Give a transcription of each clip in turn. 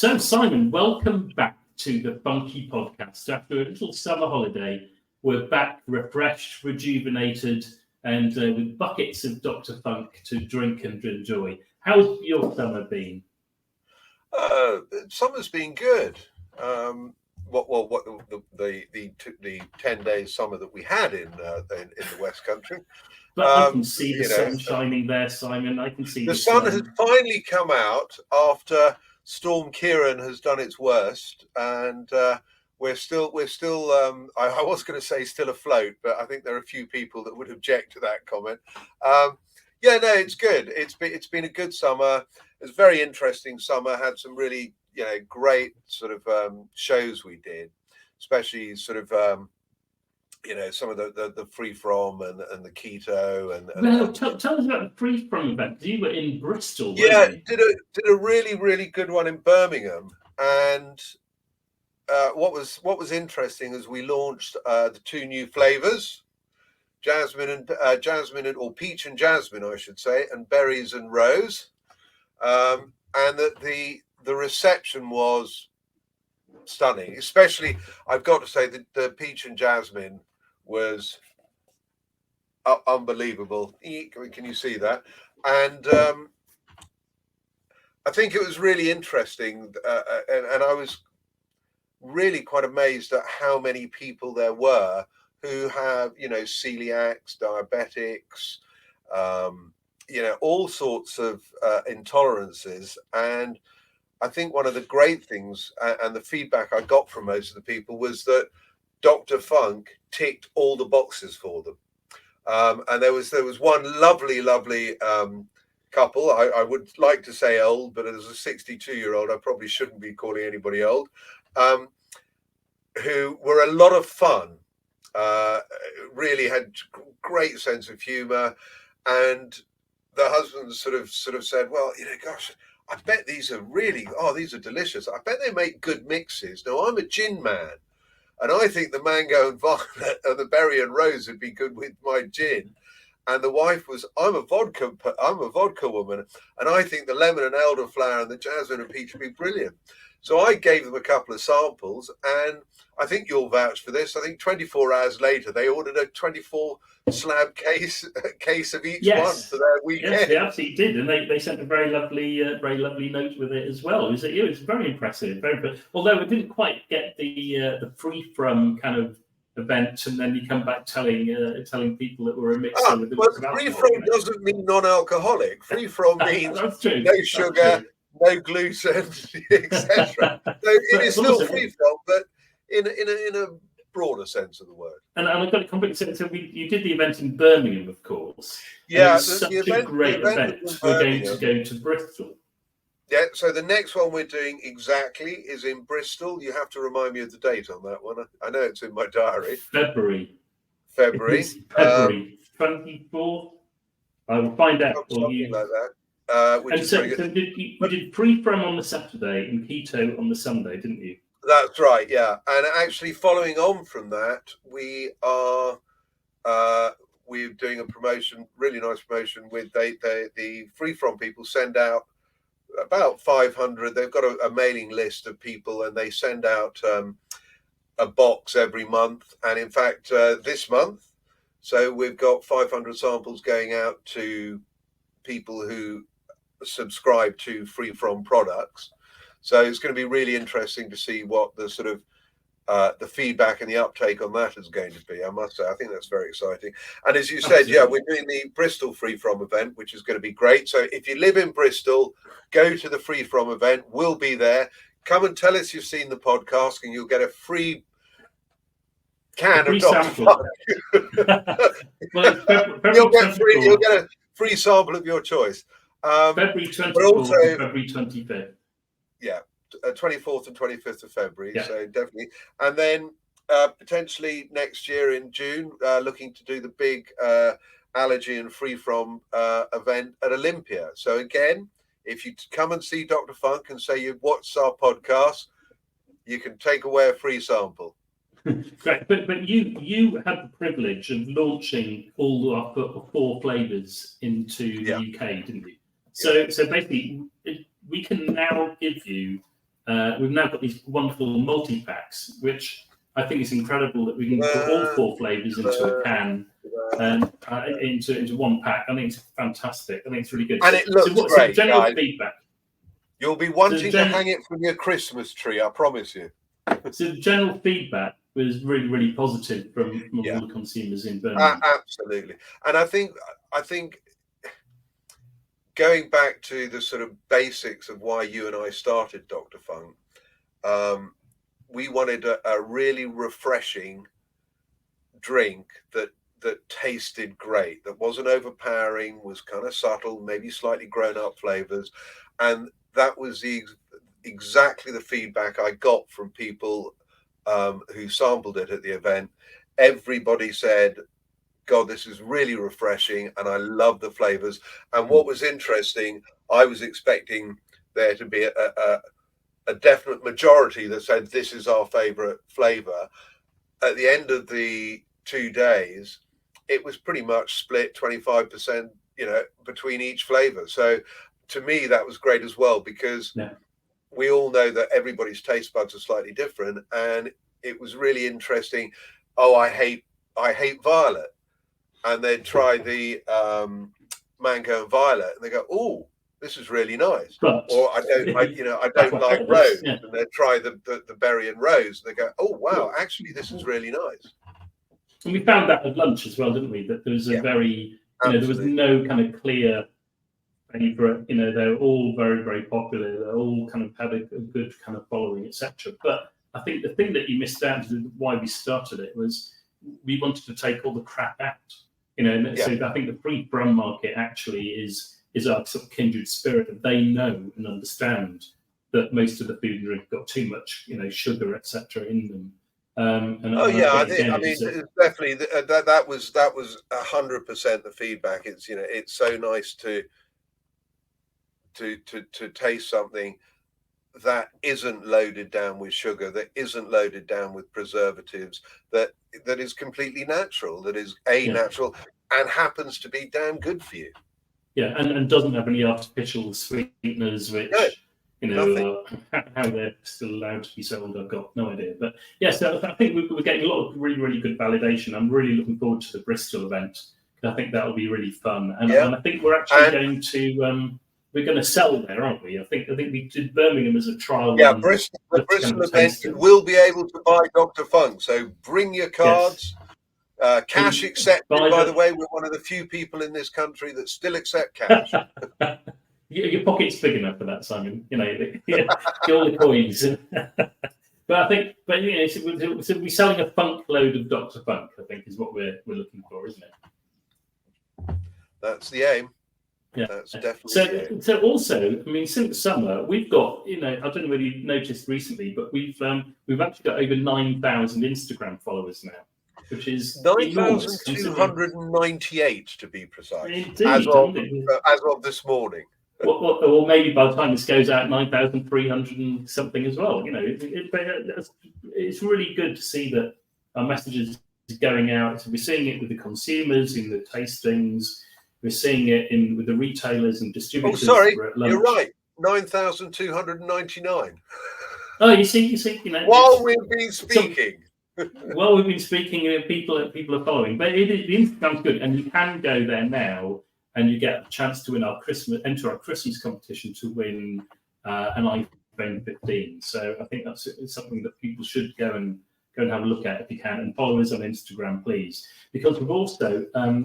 So, Simon, welcome back to the Funky Podcast. After a little summer holiday, we're back refreshed, rejuvenated, and with buckets of Dr. Funk to drink and enjoy. How's your summer been? Summer's been good. The 10 days summer that we had in the West Country. But I can see the sun shining there, Simon. I can see the sun has finally come out after Storm Kieran has done its worst, and we're still. I was going to say still afloat, but I think there are a few people that would object to that comment. It's good. It's been a good summer. It was a very interesting summer. Had some really great sort of shows we did, especially sort of some of the free from and the keto and tell us about the free from event. You were in Bristol. Did a really good one in Birmingham, and what was interesting is we launched the two new flavors, jasmine or peach and jasmine, I should say, and berries and rose, and that the reception was stunning. Especially, I've got to say that the peach and jasmine was unbelievable. Can you see that? And I think it was really interesting, and I was really quite amazed at how many people there were who have, celiacs, diabetics, all sorts of intolerances. And I think one of the great things and the feedback I got from most of the people was that Dr. Funk ticked all the boxes for them. And there was one lovely couple. I would like to say old, but as a 62-year-old, I probably shouldn't be calling anybody old, who were a lot of fun, really had great sense of humor. And the husband sort of said, well, gosh, I bet these are these are delicious. I bet they make good mixes. Now, I'm a gin man, and I think the mango and violet and the berry and rose would be good with my gin. And the wife was, I'm a vodka woman, and I think the lemon and elderflower and the jasmine and peach would be brilliant. So I gave them a couple of samples, and I think you'll vouch for this. I think 24 hours later, they ordered a 24 slab case of each one for their weekend. Yes, they absolutely did, and they sent a very lovely note with it as well. It was very impressive. Although it didn't quite get the free from kind of event, and then you come back telling people that we're a mixer with the free from doesn't mean non-alcoholic. Free from means no sugar, no gluten, etc. So it is still free from, but in a broader sense of the word. And I've got to compliment. So you did the event in Birmingham, of course. Yeah, such a great event. We're going to go to Bristol. Yeah, so the next one we're doing is in Bristol. You have to remind me of the date on that one. I know it's in my diary. February. February 24th. I will find out for you. Like that. You did free from on the Saturday and keto on the Sunday, didn't you? That's right, yeah. And actually, following on from that, we're doing a promotion, really nice promotion with the free from people send out about 500. They've got a mailing list of people, and they send out a box every month. And in fact, this month, so we've got 500 samples going out to people who subscribe to free from products. So it's going to be really interesting to see what the sort of the feedback and the uptake on that is going to be. I must say, I think that's very exciting. And as you said, we're doing the Bristol Free From event, which is going to be great. So if you live in Bristol, go to the Free From event. We'll be there. Come and tell us you've seen the podcast, and you'll get a free can of Dr. Funk. You'll get a free sample of your choice. February 24th, February 25th. Yeah, 24th and 25th of February. Yeah. So definitely. And then potentially next year in June, looking to do the big allergy and free from event at Olympia. So again, if you come and see Dr. Funk and say you've watched our podcast, you can take away a free sample. Great, but you had the privilege of launching all our 4 flavors into the UK, didn't you? So basically, we can now give you we've now got these wonderful multi-packs, which I think is incredible that we can put all 4 flavors into a can and into one pack. I think it's fantastic. I think it's really good. And it looks great, general guys. feedback. You'll be wanting to hang it from your Christmas tree, I promise you. So the general feedback was really, really positive from all the consumers in Birmingham. Absolutely. And I think going back to the sort of basics of why you and I started Dr. Funk, we wanted a really refreshing drink that tasted great, that wasn't overpowering, was kind of subtle, maybe slightly grown up flavors. And that was exactly the feedback I got from people who sampled it at the event. Everybody said, God, this is really refreshing and I love the flavors. And what was interesting, I was expecting there to be a definite majority that said this is our favorite flavor. At the end of the 2 days, it was pretty much split 25%, between each flavor. So to me, that was great as well, because we all know that everybody's taste buds are slightly different. And it was really interesting. Oh, I hate violet. And they'd try the mango and violet, and they go, "Oh, this is really nice." Or I don't like rose, and they'd try the berry and rose, and they go, "Oh, wow, actually, this is really nice." And we found that at lunch as well, didn't we? That there was a very, there was no kind of clear favorite. They're all very, very popular. They're all kind of had a good kind of following, etc. But I think the thing that you missed out, why we started it, was we wanted to take all the crap out. So I think the free from market actually is our sort of kindred spirit. They know and understand that most of the food and drink got too much, sugar, etc. in them. I think definitely that was 100% the feedback. It's so nice to taste something that isn't loaded down with sugar, that isn't loaded down with preservatives, that is completely natural, that is natural and happens to be damn good for you. Yeah, and doesn't have any artificial sweeteners, which how they're still allowed to be sold, I've got no idea. But so I think we're getting a lot of really, really good validation. I'm really looking forward to the Bristol event. I think that'll be really fun, and I think we're actually going to. We're going to sell there, aren't we? I think we did Birmingham as a trial. Yeah, Bristol event, you will be able to buy Dr. Funk. So bring your cards. Cash accepted, by the way. We're one of the few people in this country that still accept cash. Your pocket's big enough for that, Simon. All the coins. But I think, so we're selling a funk load of Dr. Funk, I think, is what we're looking for, isn't it? That's the aim. Yeah, that's definitely. So also, since summer, we've got, I don't know whether you noticed recently, but we've actually got over 9,000 Instagram followers now, which is 9,298 to be precise. Indeed, as of this morning. Or maybe by the time this goes out, 9,300 and something as well. It's really good to see that our messages is going out. So we're seeing it with the consumers in the tastings. We're seeing it with the retailers and distributors. Oh, sorry, you're right. 9,299. Oh, you see. While we've been speaking. While we've been speaking, people are following. But the Instagram's good, and you can go there now, and you get a chance to enter our Christmas competition to win an iPhone 15. So I think that's something that people should go and have a look at if you can, and follow us on Instagram, please. Because we've also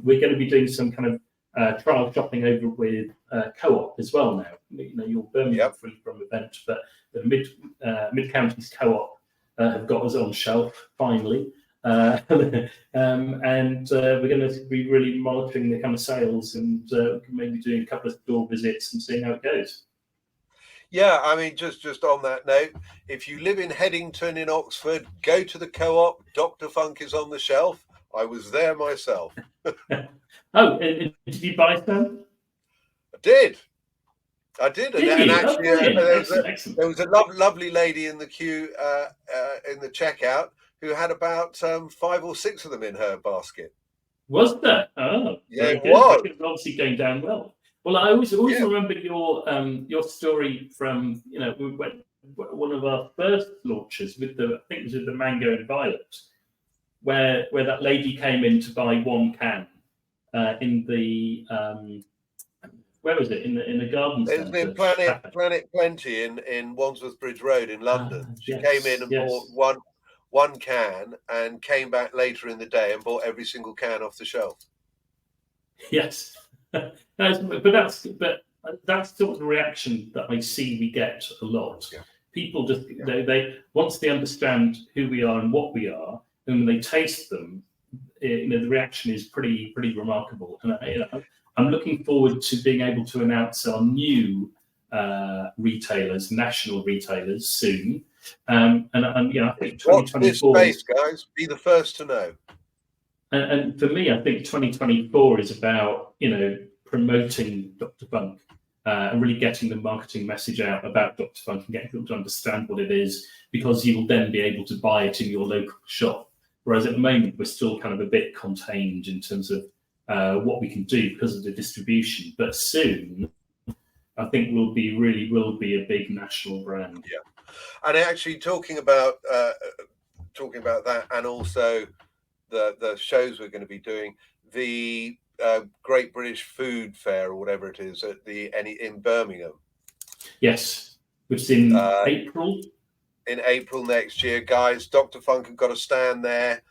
we're going to be doing some kind of trial shopping over with Co-op as well now. Your Birmingham Free From event, but the Mid Counties Co-op have got us on shelf finally, and we're going to be really monitoring the kind of sales and maybe doing a couple of store visits and seeing how it goes. Yeah, just on that note, if you live in Headington in Oxford, go to the Co-op. Dr. Funk is on the shelf. I was there myself. Oh, did you buy some? I did. And actually, there was a lovely lady in the queue in the checkout who had about 5 or 6 of them in her basket. Was there? Oh, yeah, it was. It's obviously going down well. Well, I always remember your story from we went one of our first launches with I think it was with the mango and violet, where that lady came in to buy one can in the where was it, in the garden It was centre? in Planet Plenty in Wandsworth Bridge Road in London. She came in and bought one can and came back later in the day and bought every single can off the shelf. Yes, but that's sort of the reaction that I see we get a lot. Yeah. People just they once they understand who we are and what we are, and when they taste them, the reaction is pretty remarkable. And I'm looking forward to being able to announce our new retailers, national retailers, soon. And I think 2024. Watch this space, guys. Be the first to know. And for me, I think 2024 is about promoting Dr. Funk and really getting the marketing message out about Dr. Funk and getting people to understand what it is, because you will then be able to buy it in your local shop. Whereas at the moment, we're still kind of a bit contained in terms of what we can do because of the distribution. But soon, I think will be a big national brand. Yeah, and actually talking about that, and also the shows we're going to be doing, the Great British Food Fair or whatever it is in Birmingham. Yes, which is in April. In April next year, guys. Dr. Funk have got a stand there.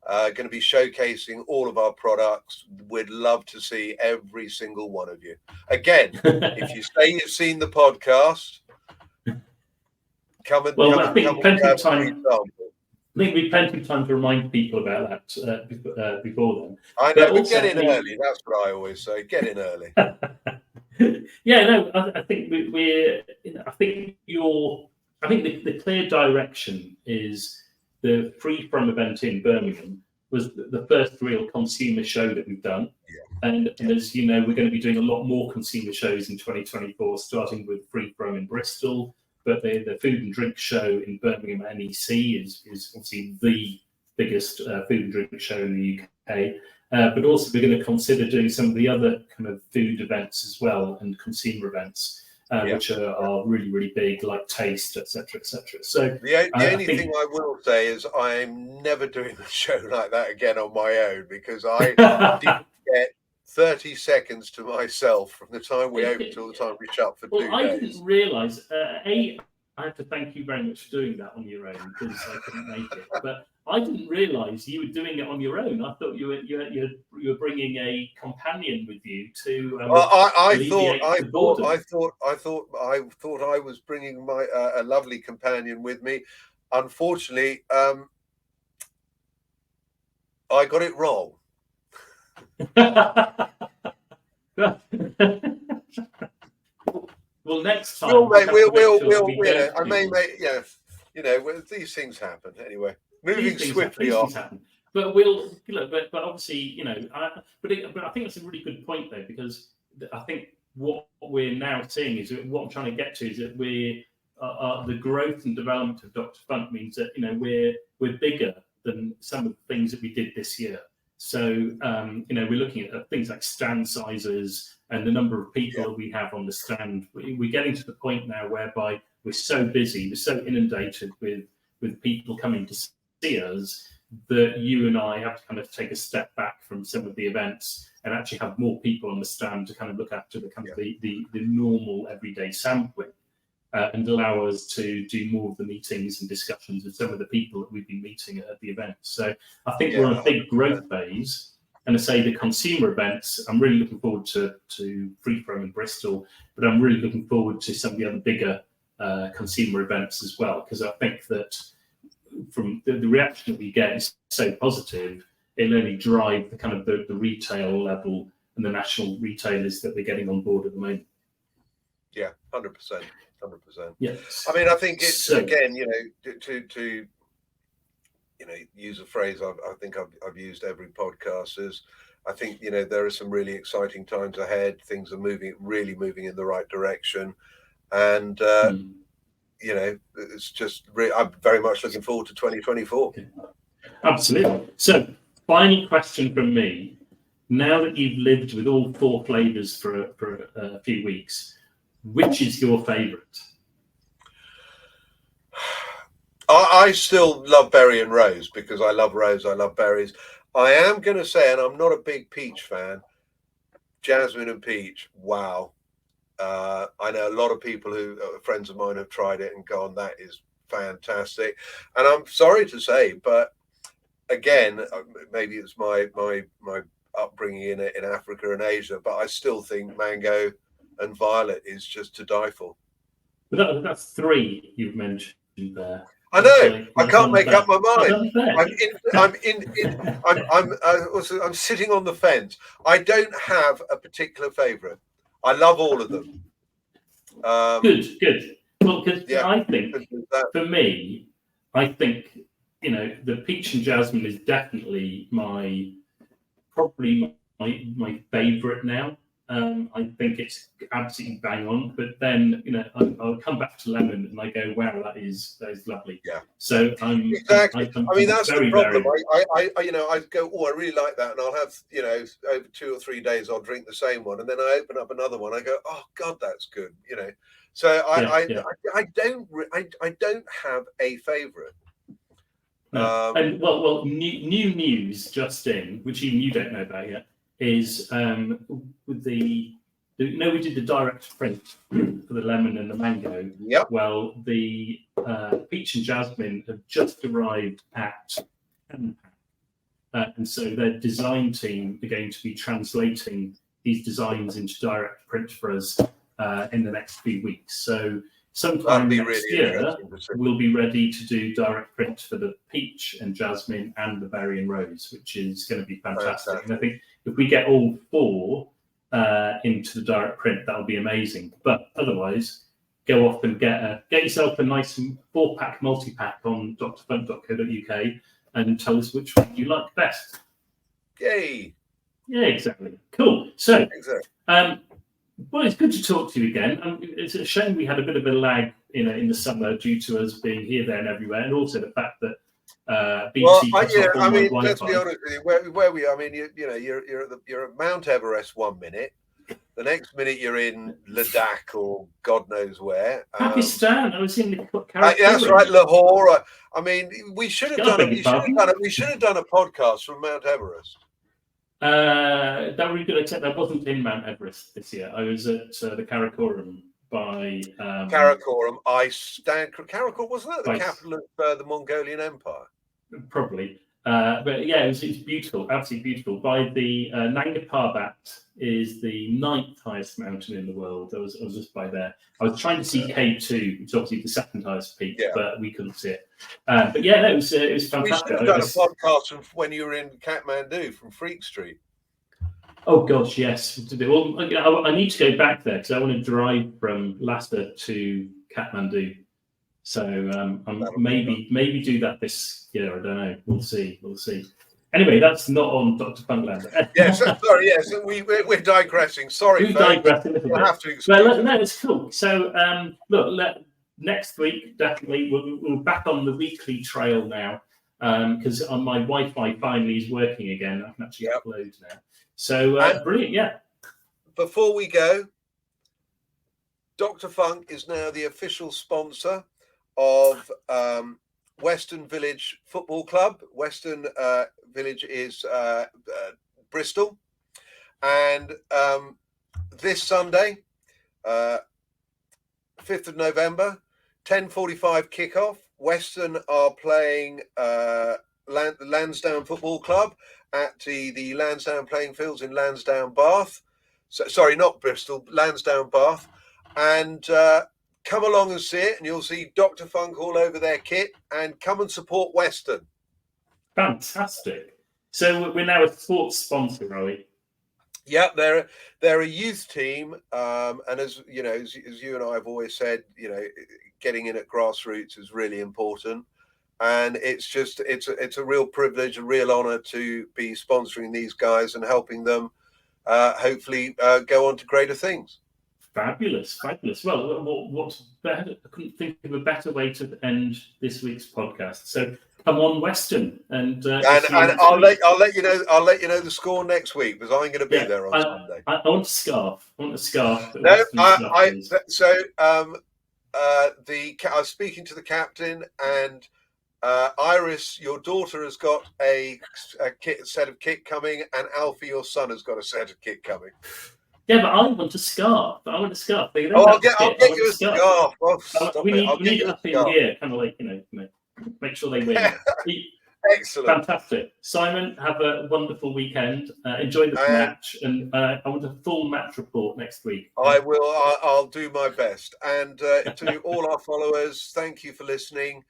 Going to be showcasing all of our products. We'd love to see every single one of you. Again, if you say you've seen the podcast, come and I think come plenty and of time. I think we've plenty of time to remind people about that before then. I know, but get in early. That's what I always say. Get in early. Yeah, no, I think I think the clear direction is the Free From event in Birmingham was the first real consumer show that we've done. Yeah. And as you know, we're going to be doing a lot more consumer shows in 2024, starting with Free From in Bristol. But the food and drink show in Birmingham NEC is obviously the biggest food and drink show in the UK. But also we're going to consider doing some of the other kind of food events as well, and consumer events, which are really big, like Taste, etc. So the only thing I will say is I'm never doing a show like that again on my own, because I didn't get 30 seconds to myself from the time we open till the time we shut for 2 days. I didn't realise. I have to thank you very much for doing that on your own, because I couldn't make it. But I didn't realise you were doing it on your own. I thought you were bringing a companion with you to. I thought I was bringing my a lovely companion with me. Unfortunately, I got it wrong. Well, next time I may make these things happen anyway. Moving swiftly on. But but obviously, but I think that's a really good point though, because I think what we're now seeing is what I'm trying to get to is that the growth and development of Dr. Funk means that we're bigger than some of the things that we did this year. So we're looking at things like stand sizes and the number of people that we have on the stand. We're getting to the point now whereby we're so busy, we're so inundated with people coming to see us, that you and I have to kind of take a step back from some of the events and actually have more people on the stand to kind of look after the kind of the normal everyday sampling, and allow us to do more of the meetings and discussions with some of the people that we've been meeting at the event. So I think we're on a big growth phase. And I say the consumer events, I'm really looking forward to Free From in Bristol, but I'm really looking forward to some of the other bigger consumer events as well, because I think that from the reaction that we get is so positive, it'll only drive the kind of the retail level and the national retailers that we're getting on board at the moment. Yeah, 100%. 100%. Yes. I mean, I think it's again, to use a phrase I think I've used every podcast is, I think there are some really exciting times ahead. Things are really moving in the right direction, and it's just I'm very much looking forward to 2024. Absolutely. So, final question from me: now that you've lived with all 4 flavors for a few weeks, which is your favourite? I still love berry and rose because I love rose. I love berries. I am going to say, and I'm not a big peach fan, jasmine and peach. Wow. I know a lot of people who friends of mine have tried it and gone, that is fantastic. And I'm sorry to say, but again, maybe it's my upbringing in Africa and Asia, but I still think mango and violet is just to die for. But that's 3 you've mentioned there. I know. I can't make up my mind. I'm sitting on the fence. I don't have a particular favourite. I love all of them. Good. Well, because I think for me, I think the peach and jasmine is definitely probably my favourite now. I think it's absolutely bang on, but then I'll come back to lemon and I go, wow, that is lovely. Yeah. So exactly. I'm I mean, that's very, the problem. very... I go, oh, I really like that, and I'll have over 2 or 3 days I'll drink the same one, and then I open up another one. I go, oh God, that's good. So I don't have a favourite. No. And well, new news just in, which even you don't know about yet, is with we did the direct print for the lemon and the mango. Yep. Well, the peach and jasmine have just arrived at and so their design team are going to be translating these designs into direct print for us in the next few weeks. So sometime next year, we'll be ready to do direct print for the peach and jasmine and the berry and rose, which is going to be fantastic. And I think if we get all 4 into the direct print, that'll be amazing. But otherwise, go off and get yourself a nice 4-pack multi-pack on drfunk.co.uk and tell us which one you like best. Yay! Yeah, exactly. Cool. So, exactly. Well, it's good to talk to you again. It's a shame we had a bit of a lag, in the summer due to us being here, there, and everywhere, and also the fact that BT. Let's be honest with you. Where we are, I mean, you're at Mount Everest 1 minute, the next minute you're in Ladakh or God knows where. Pakistan. I was in the Karakoram. That's right, Lahore. I mean, we should have done a podcast from Mount Everest. That would be good. That wasn't in Mount Everest this year. I was at the Karakoram by Karakoram. Karakoram, wasn't that the capital of the Mongolian Empire? Probably. But yeah, it's beautiful, absolutely beautiful. By the Nanga Parbat is the 9th highest mountain in the world. I was just by there. I was trying to see K2, which is obviously the 2nd highest peak, but we couldn't see it. But yeah, no, it was fantastic. We should have done a podcast from when you were in Kathmandu from Freak Street. Oh gosh, yes. Well, I need to go back there because I want to drive from Lhasa to Kathmandu. So maybe do that this year. I don't know. We'll see. Anyway, that's not on Dr. Funkland. Yes, sorry. Yes, we're digressing. Sorry, we're digressing a little bit. Have to no, it's cool. So next week definitely we're back on the weekly trail now because my Wi-Fi finally is working again. I can actually upload now. So brilliant, yeah. Before we go, Dr. Funk is now the official sponsor of Western Village Football Club. Western Village is Bristol, and this Sunday, 5th of November, 10:45 kickoff. Western are playing Lansdowne Football Club at the Lansdowne playing fields in Lansdowne, Bath. So, sorry, not Bristol, Lansdowne, Bath. And come along and see it, and you'll see Dr. Funk all over their kit. And come and support Western. Fantastic. So we're now a sports sponsor, are we? Yeah, they're a youth team, and as you know, as you and I have always said, getting in at grassroots is really important. And it's a real privilege, a real honour to be sponsoring these guys and helping them hopefully go on to greater things. Fabulous. Well, what's better? I couldn't think of a better way to end this week's podcast. So come on, Western, and I'll let you know the score next week because I'm going to be there on Sunday. I want a scarf. No, I was speaking to the captain, and Iris, your daughter has got a set of kit coming, and Alfie, your son, has got a set of kit coming. Yeah, but I want a scarf. I want a scarf. They don't Oh, have I'll kit. get I want you a scarf. Oh, stop we it. I'll need get you it a up in scarf. here, kind of like, make sure they win. Excellent. Fantastic. Simon, have a wonderful weekend. Enjoy the match, and I want a full match report next week. I will. I'll do my best. And to all our followers, thank you for listening.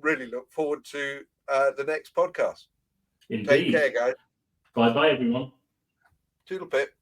Really look forward to the next podcast. Indeed. Take care, guys. Bye-bye, everyone. Toodle pip.